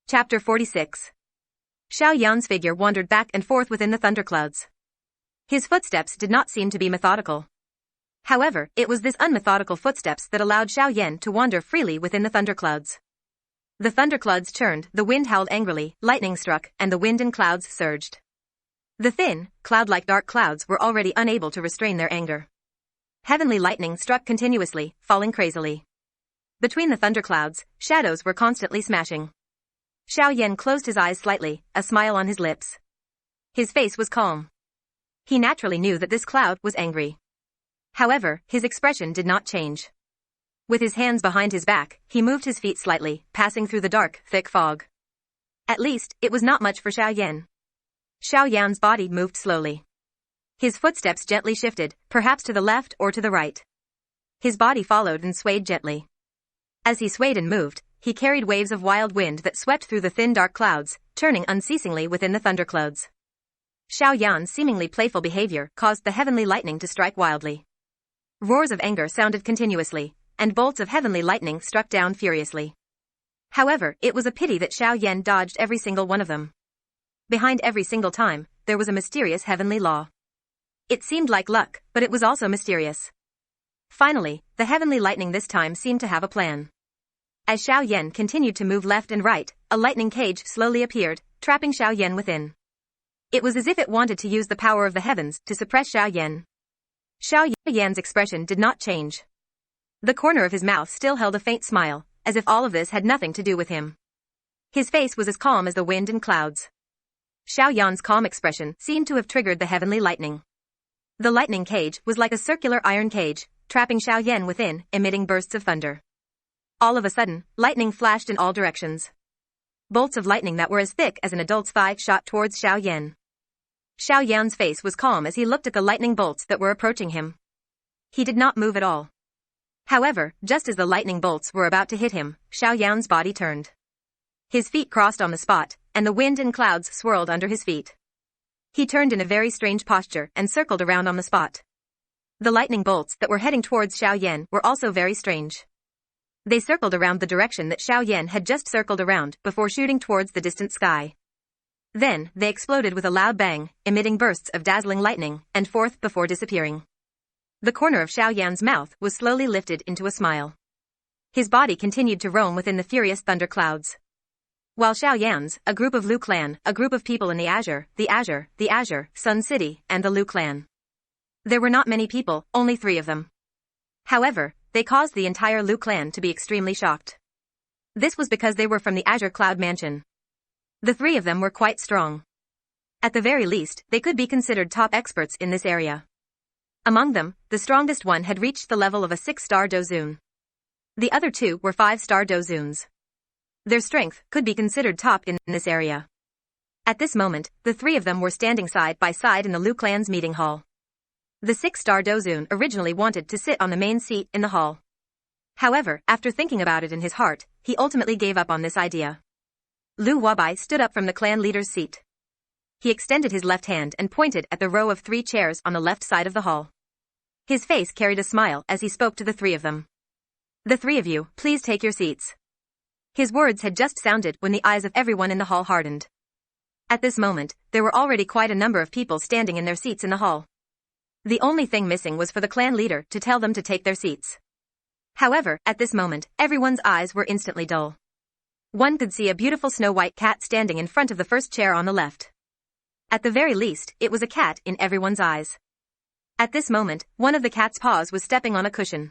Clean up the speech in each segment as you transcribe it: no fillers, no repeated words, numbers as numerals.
Chapter 46. Xiao Yan's figure wandered back and forth within the thunderclouds. His footsteps did not seem to be methodical. However, it was this unmethodical footsteps that allowed Xiao Yan to wander freely within the thunderclouds. The thunderclouds churned, the wind howled angrily, lightning struck, and the wind and clouds surged. The thin, cloud-like dark clouds were already unable to restrain their anger. Heavenly lightning struck continuously, falling crazily. Between the thunderclouds, shadows were constantly smashing. Xiao Yan closed his eyes slightly, a smile on his lips. His face was calm. He naturally knew that this cloud was angry. However, his expression did not change. With his hands behind his back, he moved his feet slightly, passing through the dark, thick fog. At least, it was not much for Xiao Yan. Xiao Yan's body moved slowly. His footsteps gently shifted, perhaps to the left or to the right. His body followed and swayed gently. As he swayed and moved, he carried waves of wild wind that swept through the thin dark clouds, turning unceasingly within the thunderclouds. Xiao Yan's seemingly playful behavior caused the heavenly lightning to strike wildly. Roars of anger sounded continuously, and bolts of heavenly lightning struck down furiously. However, it was a pity that Xiao Yan dodged every single one of them. Behind every single time, there was a mysterious heavenly law. It seemed like luck, but it was also mysterious. Finally, the heavenly lightning this time seemed to have a plan. As Xiao Yan continued to move left and right, a lightning cage slowly appeared, trapping Xiao Yan within. It was as if it wanted to use the power of the heavens to suppress Xiao Yan. Xiao Yan's expression did not change. The corner of his mouth still held a faint smile, as if all of this had nothing to do with him. His face was as calm as the wind and clouds. Xiao Yan's calm expression seemed to have triggered the heavenly lightning. The lightning cage was like a circular iron cage, trapping Xiao Yan within, emitting bursts of thunder. All of a sudden, lightning flashed in all directions. Bolts of lightning that were as thick as an adult's thigh shot towards Xiao Yan. Xiao Yan's face was calm as he looked at the lightning bolts that were approaching him. He did not move at all. However, just as the lightning bolts were about to hit him, Xiao Yan's body turned. His feet crossed on the spot, and the wind and clouds swirled under his feet. He turned in a very strange posture and circled around on the spot. The lightning bolts that were heading towards Xiao Yan were also very strange. They circled around the direction that Xiao Yan had just circled around before shooting towards the distant sky. Then, they exploded with a loud bang, emitting bursts of dazzling lightning, and forth before disappearing. The corner of Xiao Yan's mouth was slowly lifted into a smile. His body continued to roam within the furious thunderclouds. While Xiao Yan's, a group of Lu clan, a group of people in the Azure, Sun City, and the Lu clan. There were not many people, only 3 of them. However, they caused the entire Lu clan to be extremely shocked. This was because they were from the Azure Cloud Mansion. The 3 of them were quite strong. At the very least, they could be considered top experts in this area. Among them, the strongest one had reached the level of a 6-star Dozun. The other 2 were 5-star Dozuns. Their strength could be considered top in this area. At this moment, the 3 of them were standing side by side in the Lu clan's meeting hall. The 6-star Dozun originally wanted to sit on the main seat in the hall. However, after thinking about it in his heart, he ultimately gave up on this idea. Lu Wabai stood up from the clan leader's seat. He extended his left hand and pointed at the row of 3 chairs on the left side of the hall. His face carried a smile as he spoke to the 3 of them. The 3 of you, please take your seats. His words had just sounded when the eyes of everyone in the hall hardened. At this moment, there were already quite a number of people standing in their seats in the hall. The only thing missing was for the clan leader to tell them to take their seats. However, at this moment, everyone's eyes were instantly dull. One could see a beautiful snow-white cat standing in front of the first chair on the left. At the very least, it was a cat in everyone's eyes. At this moment, one of the cat's paws was stepping on a cushion.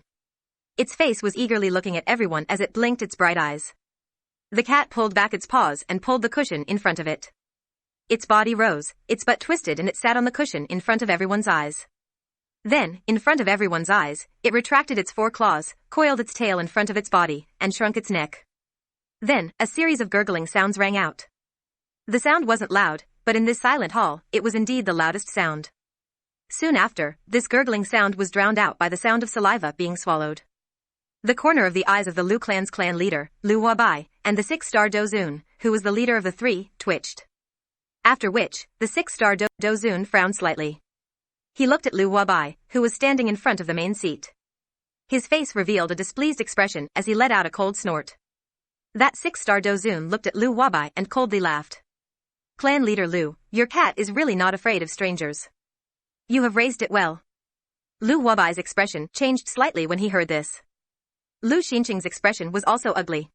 Its face was eagerly looking at everyone as it blinked its bright eyes. The cat pulled back its paws and pulled the cushion in front of it. Its body rose, its butt twisted, and it sat on the cushion in front of everyone's eyes. Then, in front of everyone's eyes, it retracted its 4 claws, coiled its tail in front of its body, and shrunk its neck. Then, a series of gurgling sounds rang out. The sound wasn't loud, but in this silent hall, it was indeed the loudest sound. Soon after, this gurgling sound was drowned out by the sound of saliva being swallowed. The corner of the eyes of the Lu clan's clan leader, Lu Wabai, and the 6-star Dozun, who was the leader of the 3, twitched. After which, the 6-star Dozun frowned slightly. He looked at Lu Wabai, who was standing in front of the main seat. His face revealed a displeased expression as he let out a cold snort. That 6-star Dozun looked at Lu Wabai and coldly laughed. Clan leader Lu, your cat is really not afraid of strangers. You have raised it well. Lu Wabai's expression changed slightly when he heard this. Lu Xinqing's expression was also ugly.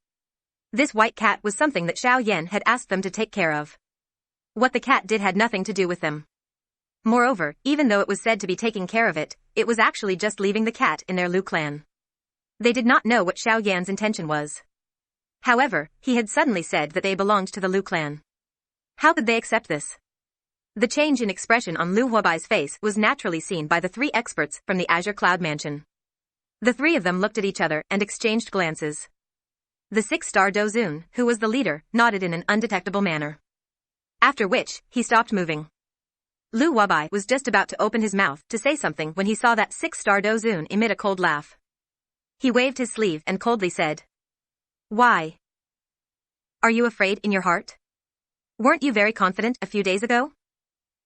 This white cat was something that Xiao Yan had asked them to take care of. What the cat did had nothing to do with them. Moreover, even though it was said to be taking care of it, it was actually just leaving the cat in their Lu clan. They did not know what Xiao Yan's intention was. However, he had suddenly said that they belonged to the Lu clan. How could they accept this? The change in expression on Lu Huabai's face was naturally seen by the three experts from the Azure Cloud Mansion. The three of them looked at each other and exchanged glances. The 6-star Dozun, who was the leader, nodded in an undetectable manner. After which, he stopped moving. Lu Wabai was just about to open his mouth to say something when he saw that 6-star Dozun emit a cold laugh. He waved his sleeve and coldly said, "Why? Are you afraid in your heart? Weren't you very confident a few days ago?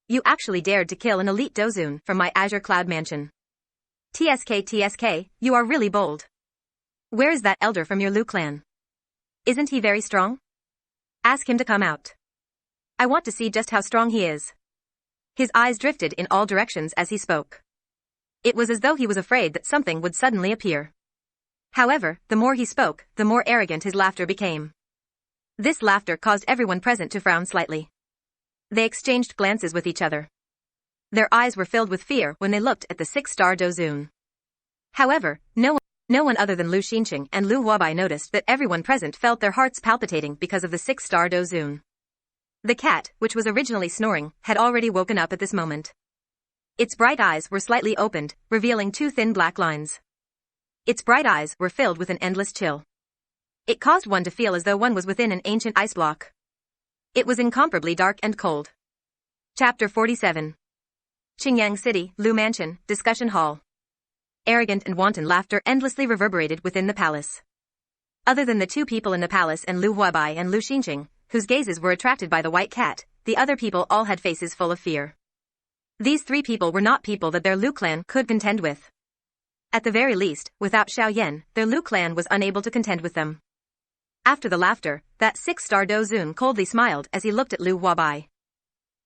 You actually dared to kill an elite Dozun from my Azure Cloud Mansion. TSK, you are really bold. Where is that elder from your Lu clan? Isn't he very strong? Ask him to come out. I want to see just how strong he is." His eyes drifted in all directions as he spoke. It was as though he was afraid that something would suddenly appear. However, the more he spoke, the more arrogant his laughter became. This laughter caused everyone present to frown slightly. They exchanged glances with each other. Their eyes were filled with fear when they looked at the 6-star Dozun. However, no one other than Lu Xinqing and Lu Wabai noticed that everyone present felt their hearts palpitating because of the 6-star Dozun. The cat, which was originally snoring, had already woken up at this moment. Its bright eyes were slightly opened, revealing two thin black lines. Its bright eyes were filled with an endless chill. It caused one to feel as though one was within an ancient ice block. It was incomparably dark and cold. Chapter 47. Qingyang City, Lu Mansion, Discussion Hall. Arrogant and wanton laughter endlessly reverberated within the palace. Other than the two people in the palace and Lu Huabai and Lu Xinqing, whose gazes were attracted by the white cat, the other people all had faces full of fear. These three people were not people that their Lu clan could contend with. At the very least, without Xiao Yan, their Lu clan was unable to contend with them. After the laughter, that 6-star Dozun coldly smiled as he looked at Lu Huabai.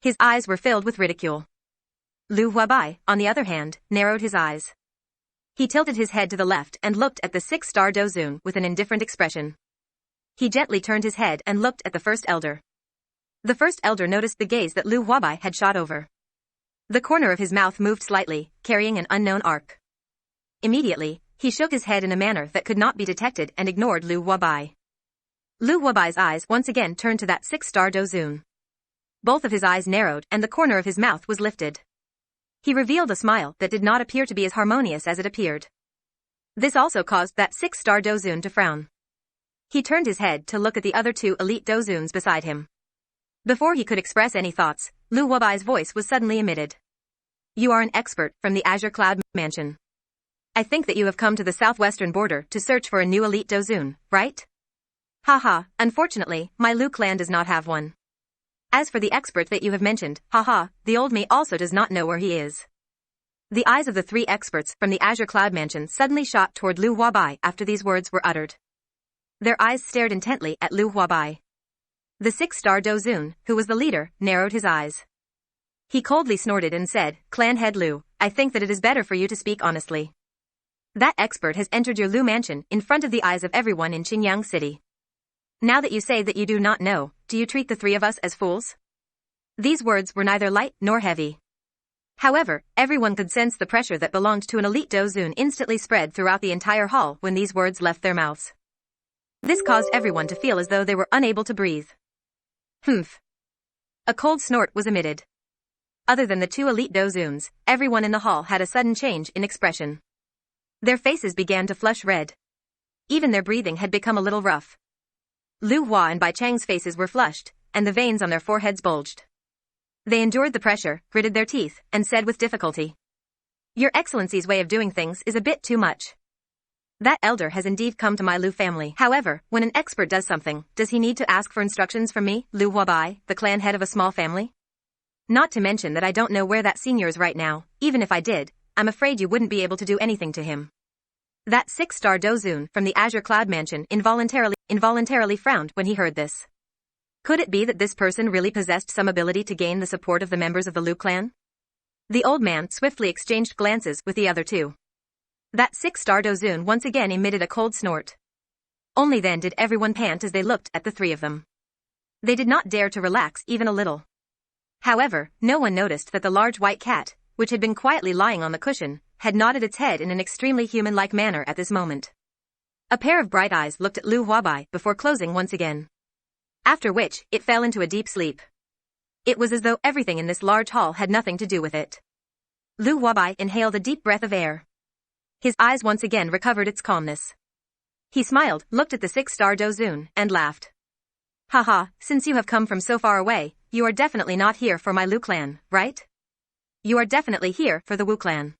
His eyes were filled with ridicule. Lu Huabai, on the other hand, narrowed his eyes. He tilted his head to the left and looked at the 6-star Dozun with an indifferent expression. He gently turned his head and looked at the first elder. The first elder noticed the gaze that Lu Huabai had shot over. The corner of his mouth moved slightly, carrying an unknown arc. Immediately, he shook his head in a manner that could not be detected and ignored Lu Huabai. Lu Huabai's eyes once again turned to that 6-star Dozun. Both of his eyes narrowed and the corner of his mouth was lifted. He revealed a smile that did not appear to be as harmonious as it appeared. This also caused that 6-star Dozun to frown. He turned his head to look at the other two elite Dozuns beside him. Before he could express any thoughts, Lu Huabai's voice was suddenly emitted. "You are an expert from the Azure Cloud Mansion. I think that you have come to the southwestern border to search for a new elite Dozun, right? Haha, unfortunately, my Lu clan does not have one. As for the expert that you have mentioned, haha, the old me also does not know where he is." The eyes of the three experts from the Azure Cloud Mansion suddenly shot toward Lu Huabai after these words were uttered. Their eyes stared intently at Lu Huabai. The 6-star Dozun, who was the leader, narrowed his eyes. He coldly snorted and said, "Clan head Lu, I think that it is better for you to speak honestly. That expert has entered your Lu mansion in front of the eyes of everyone in Qingyang City. Now that you say that you do not know, do you treat the three of us as fools?" These words were neither light nor heavy. However, everyone could sense the pressure that belonged to an elite Dozun instantly spread throughout the entire hall when these words left their mouths. This caused everyone to feel as though they were unable to breathe. Humph. A cold snort was emitted. Other than the two elite Dozuns, everyone in the hall had a sudden change in expression. Their faces began to flush red. Even their breathing had become a little rough. Lu Hua and Bai Cheng's faces were flushed, and the veins on their foreheads bulged. They endured the pressure, gritted their teeth, and said with difficulty, "Your Excellency's way of doing things is a bit too much. That elder has indeed come to my Lu family. However, when an expert does something, does he need to ask for instructions from me, Lu Huabai, the clan head of a small family? Not to mention that I don't know where that senior is right now. Even if I did, I'm afraid you wouldn't be able to do anything to him." That 6-star Dozun from the Azure Cloud Mansion involuntarily involuntarily frowned when he heard this. Could it be that this person really possessed some ability to gain the support of the members of the Lu clan? The old man swiftly exchanged glances with the other two. That six-star Dozun once again emitted a cold snort. Only then did everyone pant as they looked at the three of them. They did not dare to relax even a little. However, no one noticed that the large white cat, which had been quietly lying on the cushion, had nodded its head in an extremely human-like manner at this moment. A pair of bright eyes looked at Lu Huabai before closing once again. After which, it fell into a deep sleep. It was as though everything in this large hall had nothing to do with it. Lu Huabai inhaled a deep breath of air. His eyes once again recovered its calmness. He smiled, looked at the six-star Dozun, and laughed. Haha, since you have come from so far away, you are definitely not here for my Lu clan, right? You are definitely here for the Wu clan.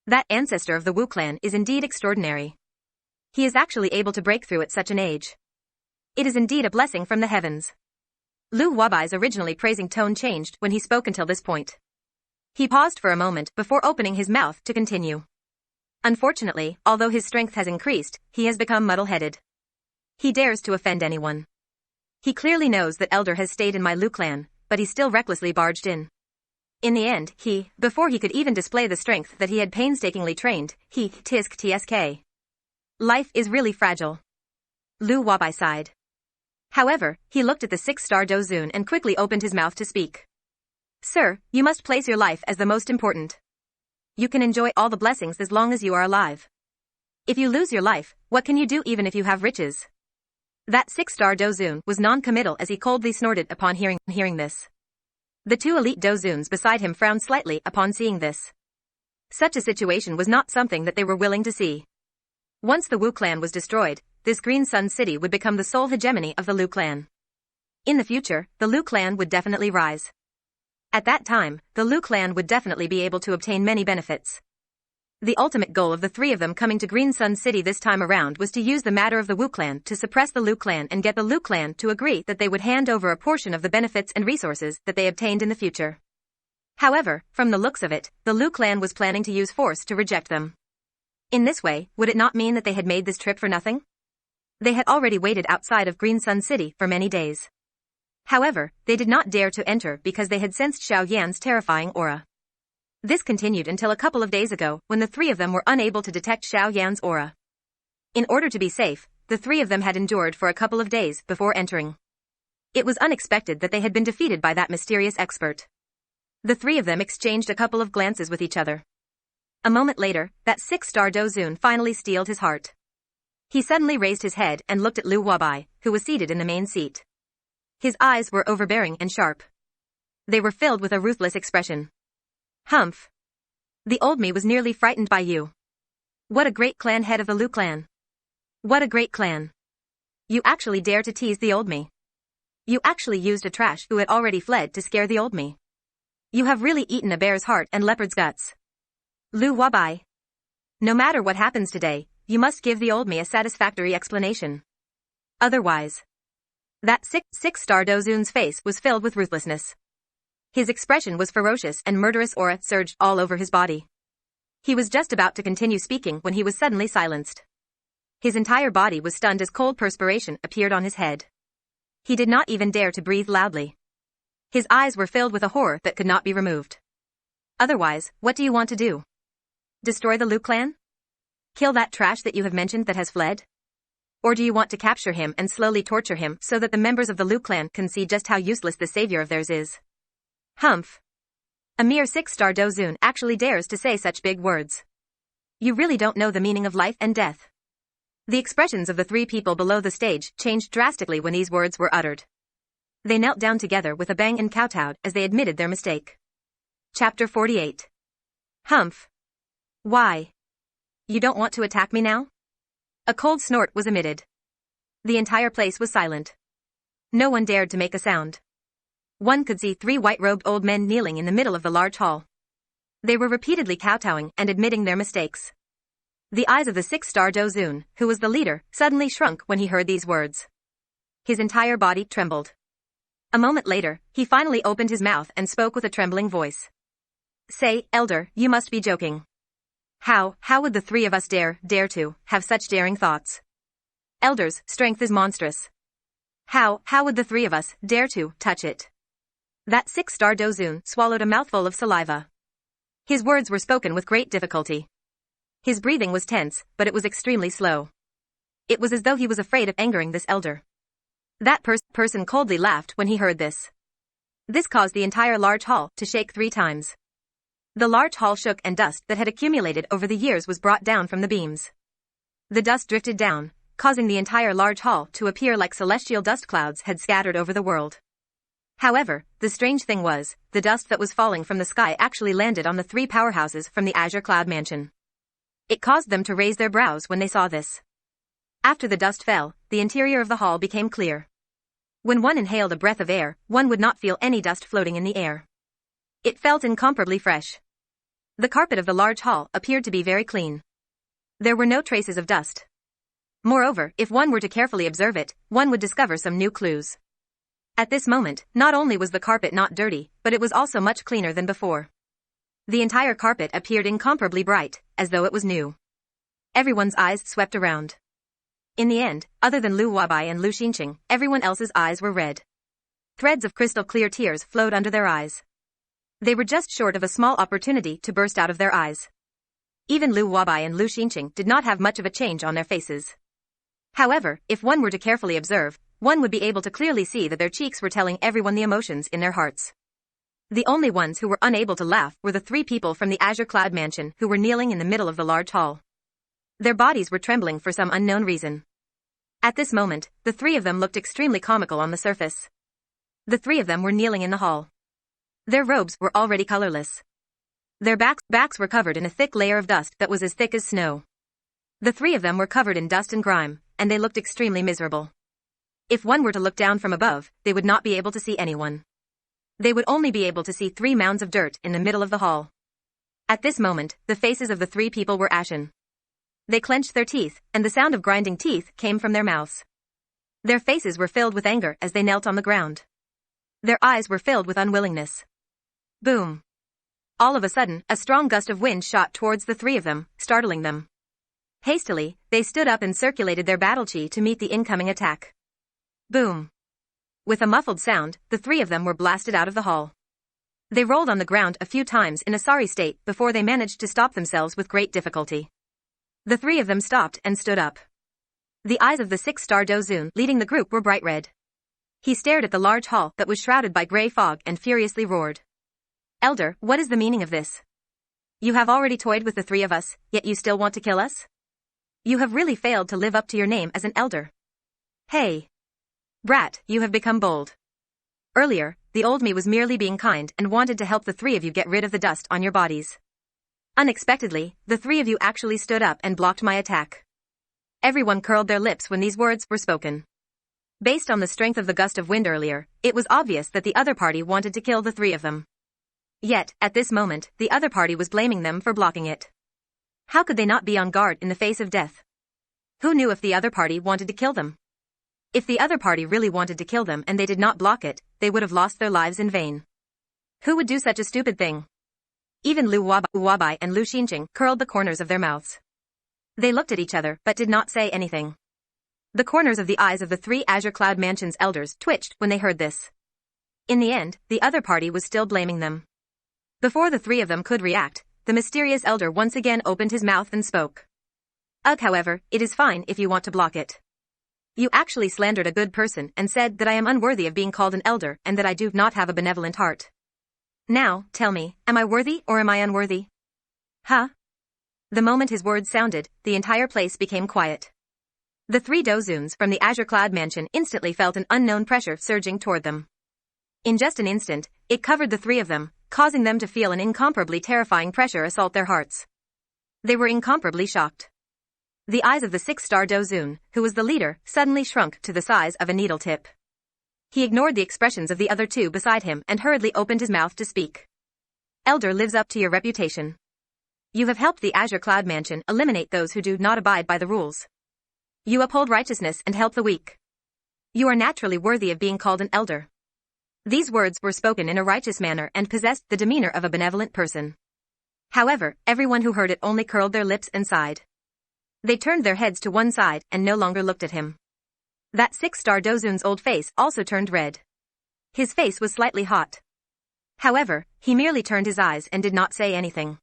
That ancestor of the Wu clan is indeed extraordinary. He is actually able to break through at such an age. It is indeed a blessing from the heavens. Lu Huabai's originally praising tone changed when he spoke until this point. He paused for a moment before opening his mouth to continue. Unfortunately, although his strength has increased, he has become muddle-headed. He dares to offend anyone. He clearly knows that Elder has stayed in my Lu clan, but he still recklessly barged in. In the end, before he could even display the strength that he had painstakingly trained, tisk tsk. Life is really fragile. Lu Huabai sighed. However, he looked at the six-star Dozun and quickly opened his mouth to speak. Sir, you must place your life as the most important. You can enjoy all the blessings as long as you are alive. If you lose your life, what can you do even if you have riches? That six-star Dozun was non-committal as he coldly snorted upon hearing this. The two elite Dozuns beside him frowned slightly upon seeing this. Such a situation was not something that they were willing to see. Once the Wu clan was destroyed, this Green Sun City would become the sole hegemony of the Lu clan. In the future, the Lu clan would definitely rise. At that time, the Lu clan would definitely be able to obtain many benefits. The ultimate goal of the three of them coming to Green Sun City this time around was to use the matter of the Wu clan to suppress the Lu clan and get the Lu clan to agree that they would hand over a portion of the benefits and resources that they obtained in the future. However, from the looks of it, the Lu clan was planning to use force to reject them. In this way, would it not mean that they had made this trip for nothing? They had already waited outside of Green Sun City for many days. However, they did not dare to enter because they had sensed Xiao Yan's terrifying aura. This continued until a couple of days ago, when the three of them were unable to detect Xiao Yan's aura. In order to be safe, the three of them had endured for a couple of days before entering. It was unexpected that they had been defeated by that mysterious expert. The three of them exchanged a couple of glances with each other. A moment later, that six-star Dozun finally steeled his heart. He suddenly raised his head and looked at Lu Huabai, who was seated in the main seat. His eyes were overbearing and sharp. They were filled with a ruthless expression. Humph. The old me was nearly frightened by you. What a great clan head of the Lu clan. What a great clan. You actually dare to tease the old me. You actually used a trash who had already fled to scare the old me. You have really eaten a bear's heart and leopard's guts. Lu Huabai. No matter what happens today, you must give the old me a satisfactory explanation. Otherwise. That six-star Dozun's face was filled with ruthlessness. His expression was ferocious and murderous aura surged all over his body. He was just about to continue speaking when he was suddenly silenced. His entire body was stunned as cold perspiration appeared on his head. He did not even dare to breathe loudly. His eyes were filled with a horror that could not be removed. Otherwise, what do you want to do? Destroy the Lu clan? Kill that trash that you have mentioned that has fled? Or do you want to capture him and slowly torture him so that the members of the Lu clan can see just how useless the savior of theirs is? Humph. A mere six-star Dozun actually dares to say such big words. You really don't know the meaning of life and death. The expressions of the three people below the stage changed drastically when these words were uttered. They knelt down together with a bang and kowtowed as they admitted their mistake. Chapter 48. Humph. Why? You don't want to attack me now? A cold snort was emitted. The entire place was silent. No one dared to make a sound. One could see three white-robed old men kneeling in the middle of the large hall. They were repeatedly kowtowing and admitting their mistakes. The eyes of the six-star Dozun, who was the leader, suddenly shrunk when he heard these words. His entire body trembled. A moment later, he finally opened his mouth and spoke with a trembling voice. Say, Elder, you must be joking. How would the three of us dare to have such daring thoughts? Elder's strength is monstrous. How would the three of us dare to touch it? That six-star Dozun swallowed a mouthful of saliva. His words were spoken with great difficulty. His breathing was tense, but it was extremely slow. It was as though he was afraid of angering this elder. That person coldly laughed when he heard this. This caused the entire large hall to shake 3 times. The large hall shook and dust that had accumulated over the years was brought down from the beams. The dust drifted down, causing the entire large hall to appear like celestial dust clouds had scattered over the world. However, the strange thing was, the dust that was falling from the sky actually landed on the 3 powerhouses from the Azure Cloud Mansion. It caused them to raise their brows when they saw this. After the dust fell, the interior of the hall became clear. When one inhaled a breath of air, one would not feel any dust floating in the air. It felt incomparably fresh. The carpet of the large hall appeared to be very clean. There were no traces of dust. Moreover, if one were to carefully observe it, one would discover some new clues. At this moment, not only was the carpet not dirty, but it was also much cleaner than before. The entire carpet appeared incomparably bright, as though it was new. Everyone's eyes swept around. In the end, other than Lu Wabai and Lu Xinqing, everyone else's eyes were red. Threads of crystal clear tears flowed under their eyes. They were just short of a small opportunity to burst out of their eyes. Even Lu Wabai and Lu Xinqing did not have much of a change on their faces. However, if one were to carefully observe, one would be able to clearly see that their cheeks were telling everyone the emotions in their hearts. The only ones who were unable to laugh were the 3 people from the Azure Cloud Mansion who were kneeling in the middle of the large hall. Their bodies were trembling for some unknown reason. At this moment, the 3 of them looked extremely comical on the surface. The 3 of them were kneeling in the hall. Their robes were already colorless. Their backs were covered in a thick layer of dust that was as thick as snow. The 3 of them were covered in dust and grime, and they looked extremely miserable. If one were to look down from above, they would not be able to see anyone. They would only be able to see 3 mounds of dirt in the middle of the hall. At this moment, the faces of the 3 people were ashen. They clenched their teeth, and the sound of grinding teeth came from their mouths. Their faces were filled with anger as they knelt on the ground. Their eyes were filled with unwillingness. Boom. All of a sudden, a strong gust of wind shot towards the 3 of them, startling them. Hastily, they stood up and circulated their battle chi to meet the incoming attack. Boom. With a muffled sound, the 3 of them were blasted out of the hall. They rolled on the ground a few times in a sorry state before they managed to stop themselves with great difficulty. The 3 of them stopped and stood up. The eyes of the 6-star Dozun leading the group were bright red. He stared at the large hall that was shrouded by gray fog and furiously roared. Elder, what is the meaning of this? You have already toyed with the 3 of us, yet you still want to kill us? You have really failed to live up to your name as an elder. Hey. Brat, you have become bold. Earlier, the old me was merely being kind and wanted to help the 3 of you get rid of the dust on your bodies. Unexpectedly, the 3 of you actually stood up and blocked my attack. Everyone curled their lips when these words were spoken. Based on the strength of the gust of wind earlier, it was obvious that the other party wanted to kill the 3 of them. Yet, at this moment, the other party was blaming them for blocking it. How could they not be on guard in the face of death? Who knew if the other party wanted to kill them? If the other party really wanted to kill them and they did not block it, they would have lost their lives in vain. Who would do such a stupid thing? Even Lu Wabai and Lu Xinqing curled the corners of their mouths. They looked at each other but did not say anything. The corners of the eyes of the 3 Azure Cloud Mansion's elders twitched when they heard this. In the end, the other party was still blaming them. Before the 3 of them could react, the mysterious elder once again opened his mouth and spoke. However, it is fine if you want to block it. You actually slandered a good person and said that I am unworthy of being called an elder and that I do not have a benevolent heart. Now, tell me, am I worthy or am I unworthy? Huh? The moment his words sounded, the entire place became quiet. The 3 Dozuns from the Azure Cloud Mansion instantly felt an unknown pressure surging toward them. In just an instant, it covered the 3 of them, causing them to feel an incomparably terrifying pressure assault their hearts. They were incomparably shocked. The eyes of the 6-star Dozun, who was the leader, suddenly shrunk to the size of a needle tip. He ignored the expressions of the other 2 beside him and hurriedly opened his mouth to speak. Elder lives up to your reputation. You have helped the Azure Cloud Mansion eliminate those who do not abide by the rules. You uphold righteousness and help the weak. You are naturally worthy of being called an elder. These words were spoken in a righteous manner and possessed the demeanor of a benevolent person. However, everyone who heard it only curled their lips and sighed. They turned their heads to one side and no longer looked at him. That six-star Dozun's old face also turned red. His face was slightly hot. However, he merely turned his eyes and did not say anything.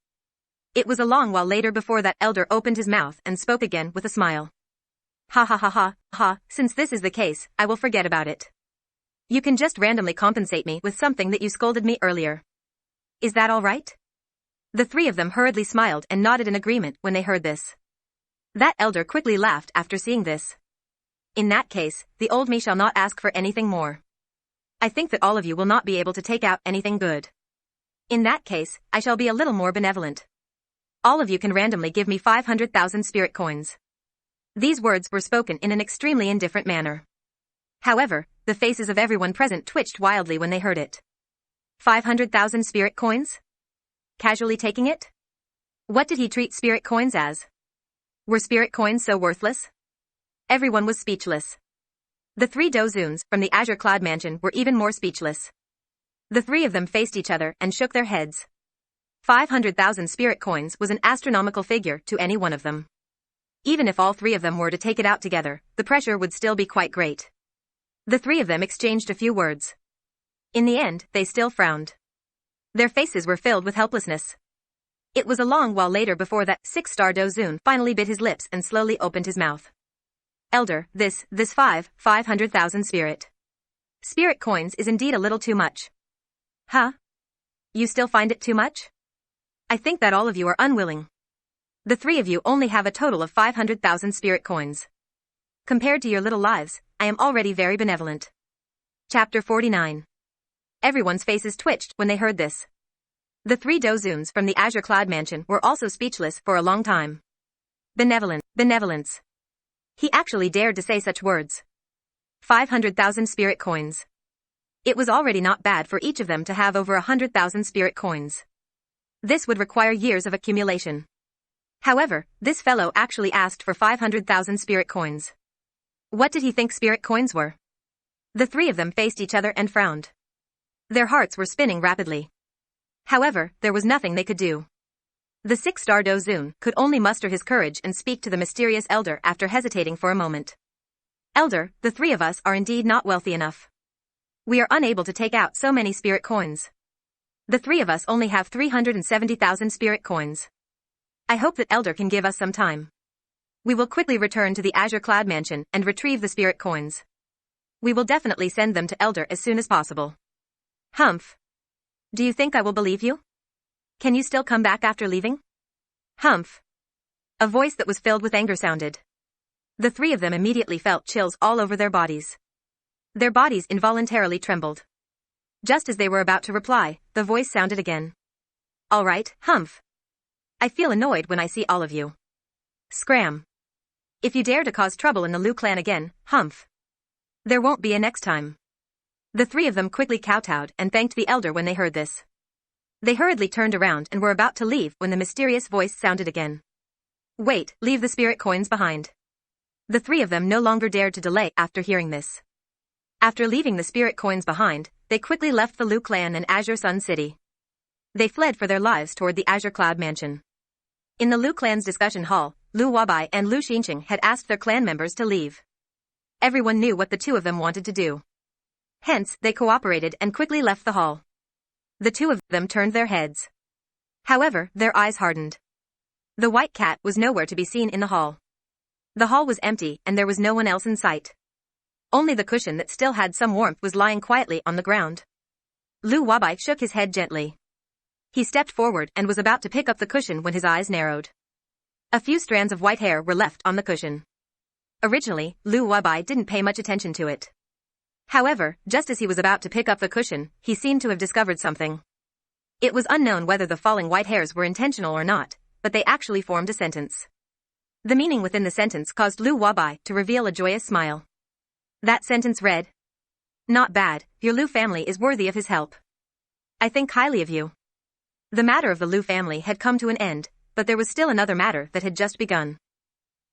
It was a long while later before that elder opened his mouth and spoke again with a smile. Ha ha ha ha, ha, since this is the case, I will forget about it. You can just randomly compensate me with something that you scolded me earlier. Is that all right? The three of them hurriedly smiled and nodded in agreement when they heard this. That elder quickly laughed after seeing this. In that case, the old me shall not ask for anything more. I think that all of you will not be able to take out anything good. In that case, I shall be a little more benevolent. All of you can randomly give me 500,000 spirit coins. These words were spoken in an extremely indifferent manner. However, the faces of everyone present twitched wildly when they heard it. 500,000 spirit coins? Casually taking it? What did he treat spirit coins as? Were spirit coins so worthless? Everyone was speechless. The three Dozuns from the Azure Cloud Mansion were even more speechless. The three of them faced each other and shook their heads. 500,000 spirit coins was an astronomical figure to any one of them. Even if all three of them were to take it out together, the pressure would still be quite great. The three of them exchanged a few words. In the end, they still frowned. Their faces were filled with helplessness. It was a long while later before that six-star Dozun finally bit his lips and slowly opened his mouth. Elder, this 500,000 spirit coins is indeed a little too much. Huh? You still find it too much? I think that all of you are unwilling. The three of you only have a total of 500,000 spirit coins. Compared to your little lives, I am already very benevolent. Chapter 49. Everyone's faces twitched when they heard this. The three Dozuns from the Azure Cloud Mansion were also speechless for a long time. Benevolence. He actually dared to say such words. 500,000 spirit coins. It was already not bad for each of them to have over 100,000 spirit coins. This would require years of accumulation. However, this fellow actually asked for 500,000 spirit coins. What did he think spirit coins were? The three of them faced each other and frowned. Their hearts were spinning rapidly. However, there was nothing they could do. The six-star Dozun could only muster his courage and speak to the mysterious elder after hesitating for a moment. Elder, the three of us are indeed not wealthy enough. We are unable to take out so many spirit coins. The three of us only have 370,000 spirit coins. I hope that Elder can give us some time. We will quickly return to the Azure Cloud Mansion and retrieve the spirit coins. We will definitely send them to Elder as soon as possible. Humph. Do you think I will believe you? Can you still come back after leaving? Humph. A voice that was filled with anger sounded. The three of them immediately felt chills all over their bodies. Their bodies involuntarily trembled. Just as they were about to reply, the voice sounded again. All right, Humph. I feel annoyed when I see all of you. Scram. If you dare to cause trouble in the Lu clan again, Humph. There won't be a next time. The three of them quickly kowtowed and thanked the elder when they heard this. They hurriedly turned around and were about to leave when the mysterious voice sounded again. Wait, leave the spirit coins behind. The three of them no longer dared to delay after hearing this. After leaving the spirit coins behind, they quickly left the Lu clan and Azure Sun City. They fled for their lives toward the Azure Cloud Mansion. In the Lu clan's discussion hall, Lu Wabai and Lu Xinqing had asked their clan members to leave. Everyone knew what the two of them wanted to do. Hence, they cooperated and quickly left the hall. The two of them turned their heads. However, their eyes hardened. The white cat was nowhere to be seen in the hall. The hall was empty and there was no one else in sight. Only the cushion that still had some warmth was lying quietly on the ground. Lu Wabai shook his head gently. He stepped forward and was about to pick up the cushion when his eyes narrowed. A few strands of white hair were left on the cushion. Originally, Lu Wabai didn't pay much attention to it. However, just as he was about to pick up the cushion, he seemed to have discovered something. It was unknown whether the falling white hairs were intentional or not, but they actually formed a sentence. The meaning within the sentence caused Lu Wabai to reveal a joyous smile. That sentence read, "Not bad, your Lu family is worthy of his help. I think highly of you." The matter of the Lu family had come to an end, but there was still another matter that had just begun.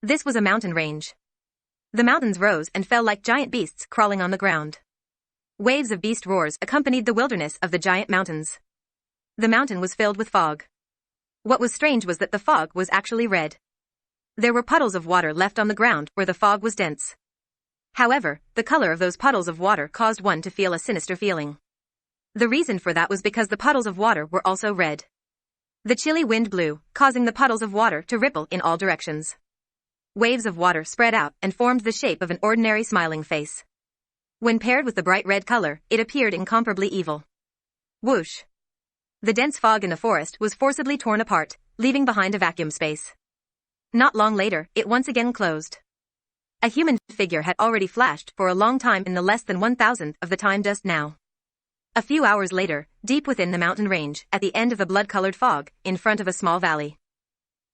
This was a mountain range. The mountains rose and fell like giant beasts crawling on the ground. Waves of beast roars accompanied the wilderness of the giant mountains. The mountain was filled with fog. What was strange was that the fog was actually red. There were puddles of water left on the ground where the fog was dense. However, the color of those puddles of water caused one to feel a sinister feeling. The reason for that was because the puddles of water were also red. The chilly wind blew, causing the puddles of water to ripple in all directions. Waves of water spread out and formed the shape of an ordinary smiling face. When paired with the bright red color, it appeared incomparably evil. Whoosh! The dense fog in the forest was forcibly torn apart, leaving behind a vacuum space. Not long later, it once again closed. A human figure had already flashed for a long time in the less than 1,000th of the time just now. A few hours later, deep within the mountain range, at the end of the blood-colored fog, in front of a small valley,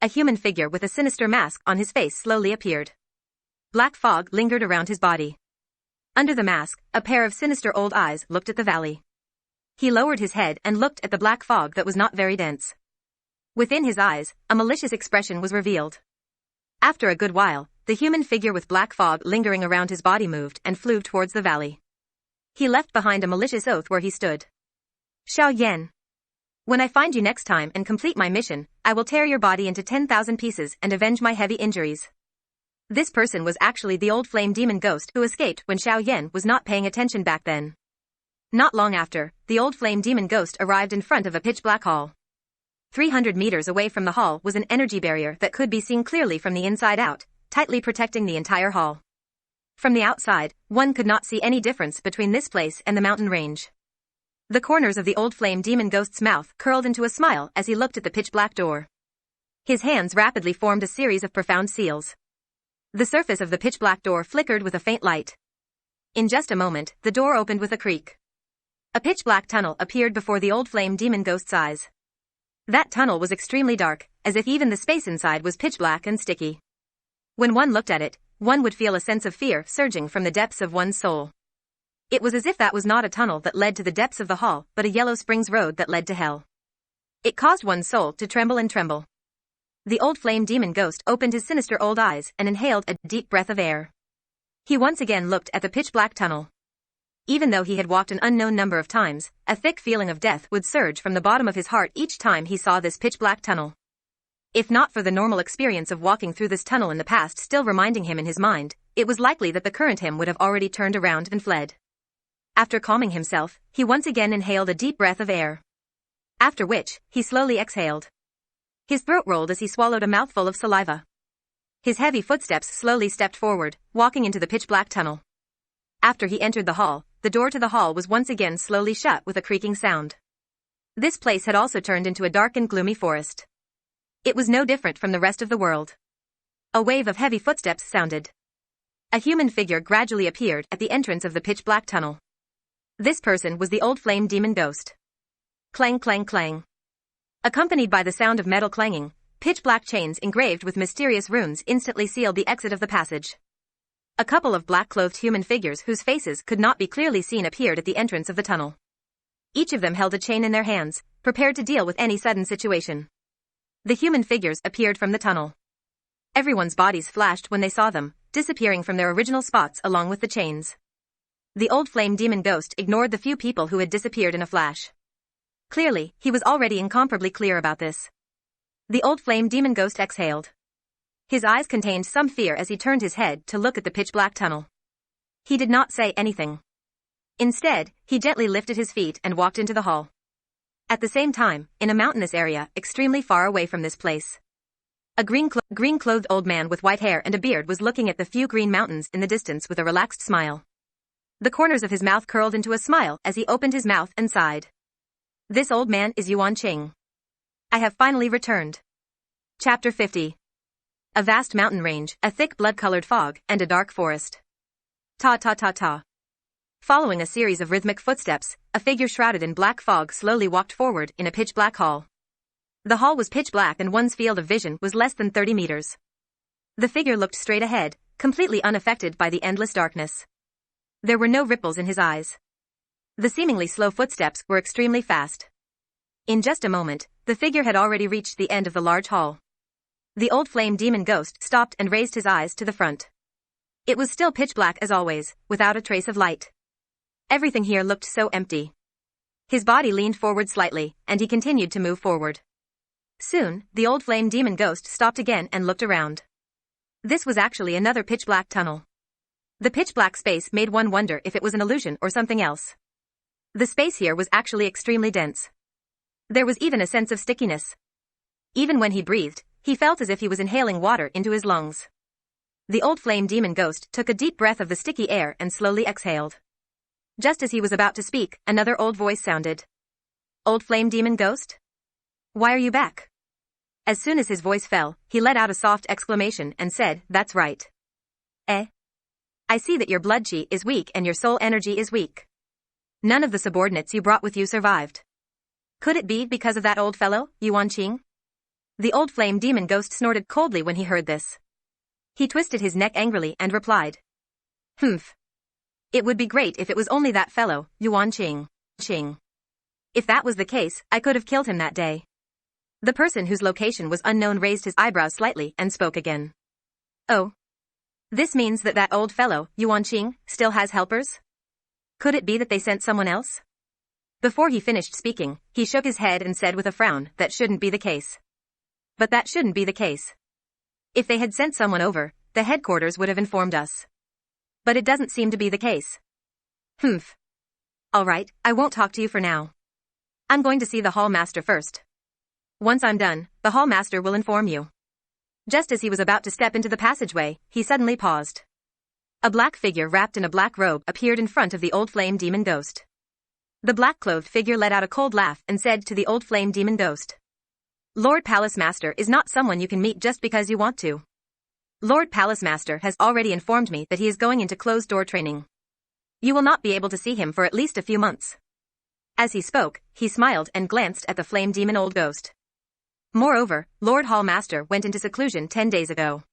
a human figure with a sinister mask on his face slowly appeared. Black fog lingered around his body. Under the mask, a pair of sinister old eyes looked at the valley. He lowered his head and looked at the black fog that was not very dense. Within his eyes, a malicious expression was revealed. After a good while, the human figure with black fog lingering around his body moved and flew towards the valley. He left behind a malicious oath where he stood. Xiao Yan. When I find you next time and complete my mission, I will tear your body into 10,000 pieces and avenge my heavy injuries. This person was actually the old flame demon ghost who escaped when Xiao Yan was not paying attention back then. Not long after, the old flame demon ghost arrived in front of a pitch-black hall. 300 meters away from the hall was an energy barrier that could be seen clearly from the inside out, tightly protecting the entire hall. From the outside, one could not see any difference between this place and the mountain range. The corners of the old flame demon ghost's mouth curled into a smile as he looked at the pitch-black door. His hands rapidly formed a series of profound seals. The surface of the pitch-black door flickered with a faint light. In just a moment, the door opened with a creak. A pitch-black tunnel appeared before the old flame demon ghost's eyes. That tunnel was extremely dark, as if even the space inside was pitch-black and sticky. When one looked at it, one would feel a sense of fear surging from the depths of one's soul. It was as if that was not a tunnel that led to the depths of the hall, but a Yellow Springs road that led to hell. It caused one's soul to tremble and tremble. The old flame demon ghost opened his sinister old eyes and inhaled a deep breath of air. He once again looked at the pitch-black tunnel. Even though he had walked an unknown number of times, a thick feeling of death would surge from the bottom of his heart each time he saw this pitch-black tunnel. If not for the normal experience of walking through this tunnel in the past still reminding him in his mind, it was likely that the current him would have already turned around and fled. After calming himself, he once again inhaled a deep breath of air. After which, he slowly exhaled. His throat rolled as he swallowed a mouthful of saliva. His heavy footsteps slowly stepped forward, walking into the pitch-black tunnel. After he entered the hall, the door to the hall was once again slowly shut with a creaking sound. This place had also turned into a dark and gloomy forest. It was no different from the rest of the world. A wave of heavy footsteps sounded. A human figure gradually appeared at the entrance of the pitch-black tunnel. This person was the old flame demon ghost. Clang clang clang. Accompanied by the sound of metal clanging, pitch-black chains engraved with mysterious runes instantly sealed the exit of the passage. A couple of black-clothed human figures whose faces could not be clearly seen appeared at the entrance of the tunnel. Each of them held a chain in their hands, prepared to deal with any sudden situation. The human figures appeared from the tunnel. Everyone's bodies flashed when they saw them, disappearing from their original spots along with the chains. The old flame demon ghost ignored the few people who had disappeared in a flash. Clearly, he was already incomparably clear about this. The old flame demon ghost exhaled. His eyes contained some fear as he turned his head to look at the pitch-black tunnel. He did not say anything. Instead, he gently lifted his feet and walked into the hall. At the same time, in a mountainous area, extremely far away from this place, a green-clothed old man with white hair and a beard was looking at the few green mountains in the distance with a relaxed smile. The corners of his mouth curled into a smile as he opened his mouth and sighed. This old man is Yuan Qing. I have finally returned. Chapter 50. A vast mountain range, a thick blood-colored fog, and a dark forest. Ta-ta-ta-ta. Following a series of rhythmic footsteps, a figure shrouded in black fog slowly walked forward in a pitch-black hall. The hall was pitch black and one's field of vision was less than 30 meters. The figure looked straight ahead, completely unaffected by the endless darkness. There were no ripples in his eyes. The seemingly slow footsteps were extremely fast. In just a moment, the figure had already reached the end of the large hall. The old flame demon ghost stopped and raised his eyes to the front. It was still pitch black as always, without a trace of light. Everything here looked so empty. His body leaned forward slightly, and he continued to move forward. Soon, the old flame demon ghost stopped again and looked around. This was actually another pitch-black tunnel. The pitch-black space made one wonder if it was an illusion or something else. The space here was actually extremely dense. There was even a sense of stickiness. Even when he breathed, he felt as if he was inhaling water into his lungs. The old flame demon ghost took a deep breath of the sticky air and slowly exhaled. Just as he was about to speak, another old voice sounded. Old flame demon ghost? Why are you back? As soon as his voice fell, he let out a soft exclamation and said, That's right. I see that your blood chi is weak and your soul energy is weak. None of the subordinates you brought with you survived. Could it be because of that old fellow, Yuan Qing? The old flame demon ghost snorted coldly when he heard this. He twisted his neck angrily and replied. Humph. It would be great if it was only that fellow, Yuan Qing. If that was the case, I could have killed him that day. The person whose location was unknown raised his eyebrows slightly and spoke again. Oh. This means that old fellow, Yuan Qing, still has helpers? Could it be that they sent someone else? Before he finished speaking, he shook his head and said with a frown, That shouldn't be the case. But that shouldn't be the case. If they had sent someone over, the headquarters would have informed us. But it doesn't seem to be the case. Humph. All right, I won't talk to you for now. I'm going to see the hall master first. Once I'm done, the hall master will inform you. Just as he was about to step into the passageway, he suddenly paused. A black figure wrapped in a black robe appeared in front of the old flame demon ghost. The black-clothed figure let out a cold laugh and said to the old flame demon ghost. Lord Palace Master is not someone you can meet just because you want to. Lord Palace Master has already informed me that he is going into closed-door training. You will not be able to see him for at least a few months. As he spoke, he smiled and glanced at the flame demon old ghost. Moreover, Lord Hall Master went into seclusion 10 days ago.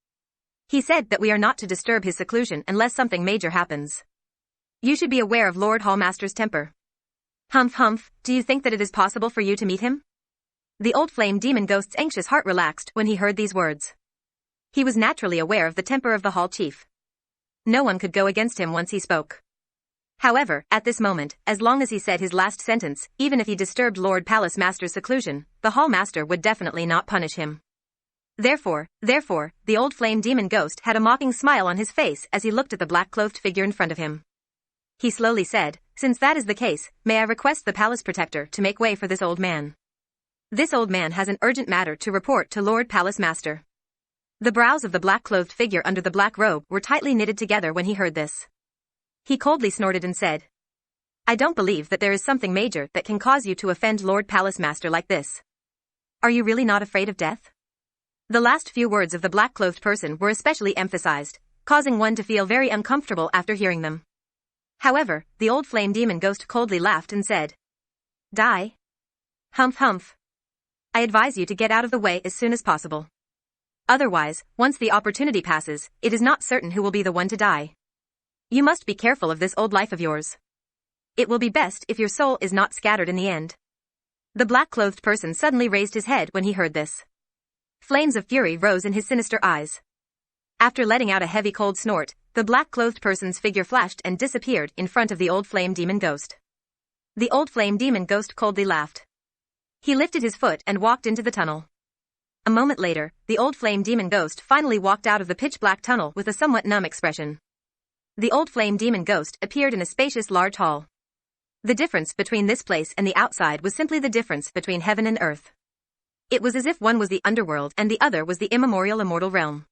He said that we are not to disturb his seclusion unless something major happens. You should be aware of Lord Hall Master's temper. Humph, do you think that it is possible for you to meet him? The old flame demon ghost's anxious heart relaxed when he heard these words. He was naturally aware of the temper of the hall chief. No one could go against him once he spoke. However, at this moment, as long as he said his last sentence, even if he disturbed Lord Palace Master's seclusion, the hall master would definitely not punish him. Therefore, the old flame demon ghost had a mocking smile on his face as he looked at the black-clothed figure in front of him. He slowly said, Since that is the case, may I request the palace protector to make way for this old man. This old man has an urgent matter to report to Lord Palace Master. The brows of the black-clothed figure under the black robe were tightly knitted together when he heard this. He coldly snorted and said, I don't believe that there is something major that can cause you to offend Lord Palace Master like this. Are you really not afraid of death? The last few words of the black-clothed person were especially emphasized, causing one to feel very uncomfortable after hearing them. However, the old flame demon ghost coldly laughed and said, Die. Humph. I advise you to get out of the way as soon as possible. Otherwise, once the opportunity passes, it is not certain who will be the one to die. You must be careful of this old life of yours. It will be best if your soul is not scattered in the end. The black-clothed person suddenly raised his head when he heard this. Flames of fury rose in his sinister eyes. After letting out a heavy cold snort, the black-clothed person's figure flashed and disappeared in front of the old flame demon ghost. The old flame demon ghost coldly laughed. He lifted his foot and walked into the tunnel. A moment later, the old flame demon ghost finally walked out of the pitch-black tunnel with a somewhat numb expression. The old flame demon ghost appeared in a spacious large hall. The difference between this place and the outside was simply the difference between heaven and earth. It was as if one was the underworld and the other was the immemorial immortal realm.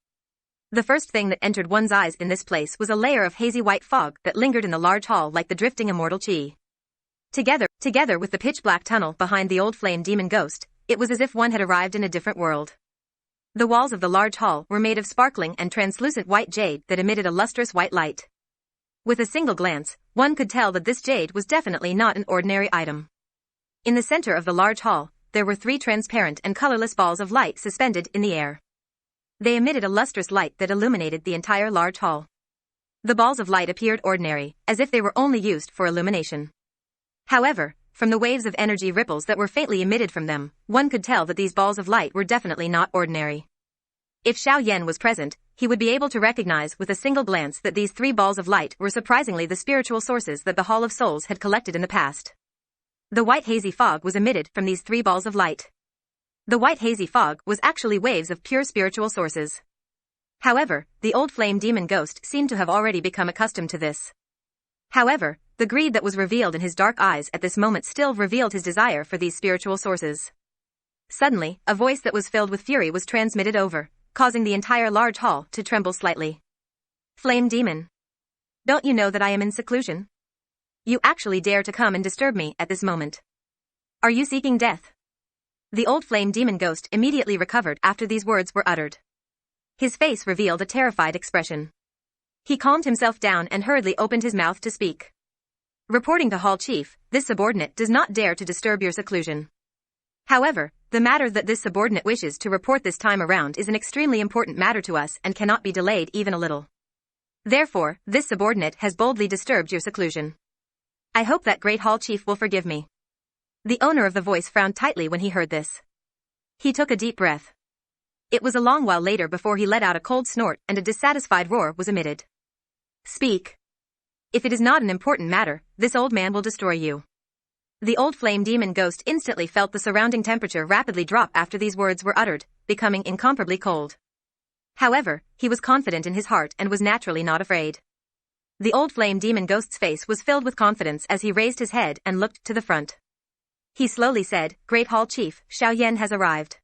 The first thing that entered one's eyes in this place was a layer of hazy white fog that lingered in the large hall like the drifting immortal chi. Together with the pitch-black tunnel behind the old flame demon ghost, it was as if one had arrived in a different world. The walls of the large hall were made of sparkling and translucent white jade that emitted a lustrous white light. With a single glance, one could tell that this jade was definitely not an ordinary item. In the center of the large hall, there were 3 transparent and colorless balls of light suspended in the air. They emitted a lustrous light that illuminated the entire large hall. The balls of light appeared ordinary, as if they were only used for illumination. However, from the waves of energy ripples that were faintly emitted from them, one could tell that these balls of light were definitely not ordinary. If Xiao Yan was present, he would be able to recognize with a single glance that these 3 balls of light were surprisingly the spiritual sources that the Hall of Souls had collected in the past. The white hazy fog was emitted from these 3 balls of light. The white hazy fog was actually waves of pure spiritual sources. However, the old flame demon ghost seemed to have already become accustomed to this. However, the greed that was revealed in his dark eyes at this moment still revealed his desire for these spiritual sources. Suddenly, a voice that was filled with fury was transmitted over, causing the entire large hall to tremble slightly. Flame demon. Don't you know that I am in seclusion? You actually dare to come and disturb me at this moment. Are you seeking death? The old flame demon ghost immediately recovered after these words were uttered. His face revealed a terrified expression. He calmed himself down and hurriedly opened his mouth to speak. Reporting to Hall Chief, this subordinate does not dare to disturb your seclusion. However, the matter that this subordinate wishes to report this time around is an extremely important matter to us and cannot be delayed even a little. Therefore, this subordinate has boldly disturbed your seclusion. I hope that great Hall Chief will forgive me. The owner of the voice frowned tightly when he heard this. He took a deep breath. It was a long while later before he let out a cold snort and a dissatisfied roar was emitted. Speak. If it is not an important matter, this old man will destroy you. The old flame demon ghost instantly felt the surrounding temperature rapidly drop after these words were uttered, becoming incomparably cold. However, he was confident in his heart and was naturally not afraid. The old flame demon ghost's face was filled with confidence as he raised his head and looked to the front. He slowly said, Great Hall Chief, Xiao Yan has arrived.